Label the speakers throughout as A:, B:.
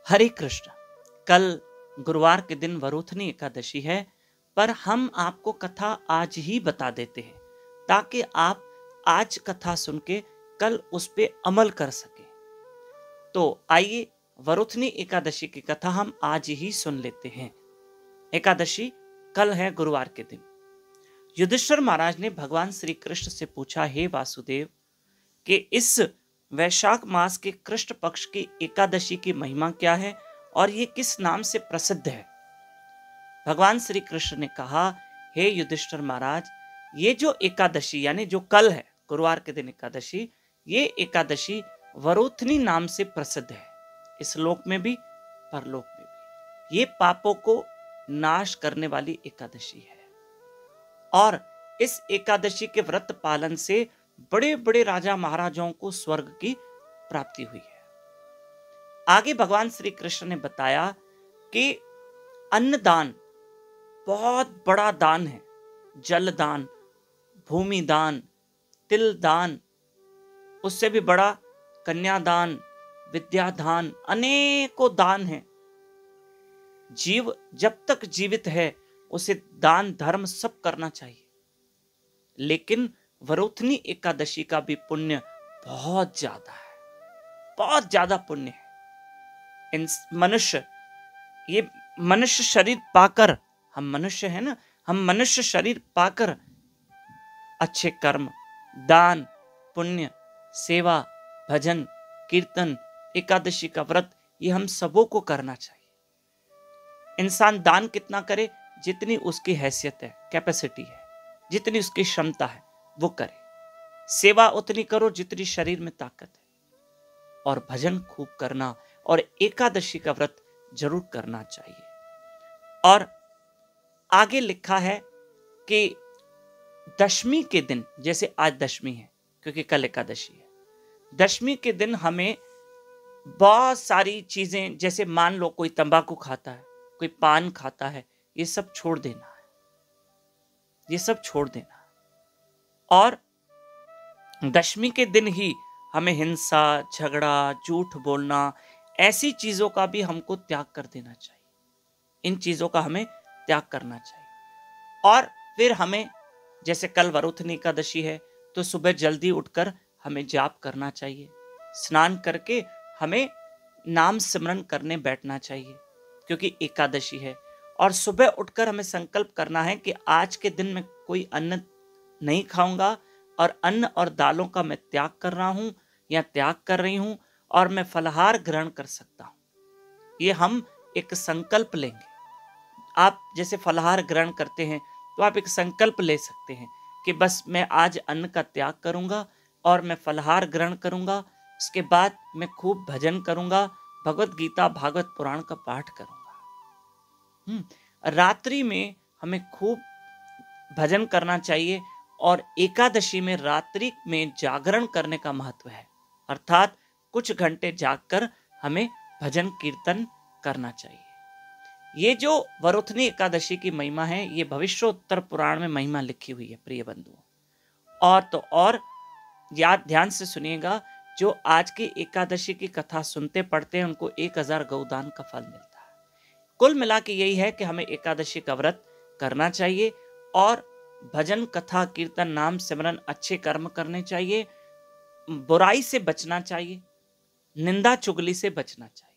A: हरे कृष्ण। कल गुरुवार के दिन वरोथनी एकादशी है, पर हम आपको कथा आज ही बता देते हैं ताकि आप आज कथा सुन के कल उस पे अमल कर सके। तो आइए वरोथनी एकादशी की कथा हम आज ही सुन लेते हैं। एकादशी कल है, गुरुवार के दिन। युधिष्ठिर महाराज ने भगवान श्री कृष्ण से पूछा, हे वासुदेव, कि इस वैशाख मास के कृष्ण पक्ष की एकादशी की महिमा क्या है और ये किस नाम से प्रसिद्ध है। भगवान श्री कृष्ण ने कहा, हे युधिष्ठिर महाराज, ये जो एकादशी यानी जो कल है, गुरुवार के दिन एकादशी, ये एकादशी वरोथनी नाम से प्रसिद्ध है, इस लोक में भी परलोक में भी। ये पापों को नाश करने वाली एकादशी है और इस एकादशी के व्रत पालन से बड़े बड़े राजा महाराजाओं को स्वर्ग की प्राप्ति हुई है। आगे भगवान श्री कृष्ण ने बताया कि अन्नदान बहुत बड़ा दान है। जल दान, भूमि दान, तिल दान, उससे भी बड़ा कन्यादान, विद्यादान, अनेकों दान हैं। जीव जब तक जीवित है उसे दान धर्म सब करना चाहिए, लेकिन वरोथनी एकादशी का भी पुण्य बहुत ज्यादा है, बहुत ज्यादा पुण्य है। ये मनुष्य शरीर पाकर, हम मनुष्य है ना, हम मनुष्य शरीर पाकर अच्छे कर्म, दान, पुण्य, सेवा, भजन, कीर्तन, एकादशी का व्रत, ये हम सबों को करना चाहिए। इंसान दान कितना करे, जितनी उसकी हैसियत है, कैपेसिटी है, जितनी उसकी क्षमता है वो करे। सेवा उतनी करो जितनी शरीर में ताकत है, और भजन खूब करना और एकादशी का व्रत जरूर करना चाहिए। और आगे लिखा है कि दशमी के दिन, जैसे आज दशमी है क्योंकि कल एकादशी है, दशमी के दिन हमें बहुत सारी चीजें, जैसे मान लो कोई तंबाकू खाता है, कोई पान खाता है, ये सब छोड़ देना है, ये सब छोड़ देना है। और दशमी के दिन ही हमें हिंसा, झगड़ा, झूठ बोलना, ऐसी चीजों का भी हमको त्याग कर देना चाहिए। इन चीजों का हमें त्याग करना चाहिए। और फिर हमें, जैसे कल वरोथनी एकादशी है, तो सुबह जल्दी उठकर हमें जाप करना चाहिए। स्नान करके हमें नाम सिमरन करने बैठना चाहिए क्योंकि एकादशी है। और सुबह उठकर हमें संकल्प करना है कि आज के दिन मैं कोई अन्न नहीं खाऊंगा और अन्न और दालों का मैं त्याग कर रहा हूं या त्याग कर रही हूं, और मैं फलाहार ग्रहण कर सकता हूं। ये हम एक संकल्प लेंगे। आप जैसे फलाहार ग्रहण करते हैं तो आप एक संकल्प ले सकते हैं कि बस मैं आज अन्न का त्याग करूंगा और मैं फलाहार ग्रहण करूंगा। उसके बाद मैं खूब भजन करूंगा, भगवत गीता, भागवत पुराण का पाठ करूंगा। रात्रि में हमें खूब भजन करना चाहिए। और एकादशी में रात्रि में जागरण करने का महत्व है, अर्थात कुछ घंटे जागकर हमें भजन कीर्तन करना चाहिए। ये जो वरोथनी एकादशी की महिमा है, ये भविष्योत्तर पुराण में महिमा लिखी हुई है प्रिय बंधुओं। और तो और याद ध्यान से सुनिएगा, जो आज की एकादशी की कथा सुनते पढ़ते हैं उनको 1000 गौदान का फल मिलता है। कुल मिला के यही है कि हमें एकादशी का व्रत करना चाहिए और भजन, कथा, कीर्तन, नाम सिमरन, अच्छे कर्म करने चाहिए, बुराई से बचना चाहिए, निंदा चुगली से बचना चाहिए।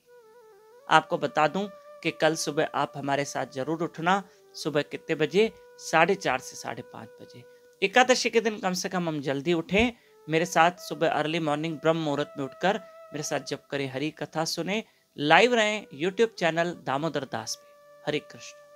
A: आपको बता दूं कि कल सुबह आप हमारे साथ जरूर उठना। सुबह कितने बजे? 4:30 से 5:30 बजे। एकादशी के दिन कम से कम हम जल्दी उठें। मेरे साथ सुबह अर्ली मॉर्निंग ब्रह्म मुहूर्त में उठकर मेरे साथ जप करें, हरि कथा सुने, लाइव रहें YouTube चैनल दामोदर दास पे। हरे कृष्ण।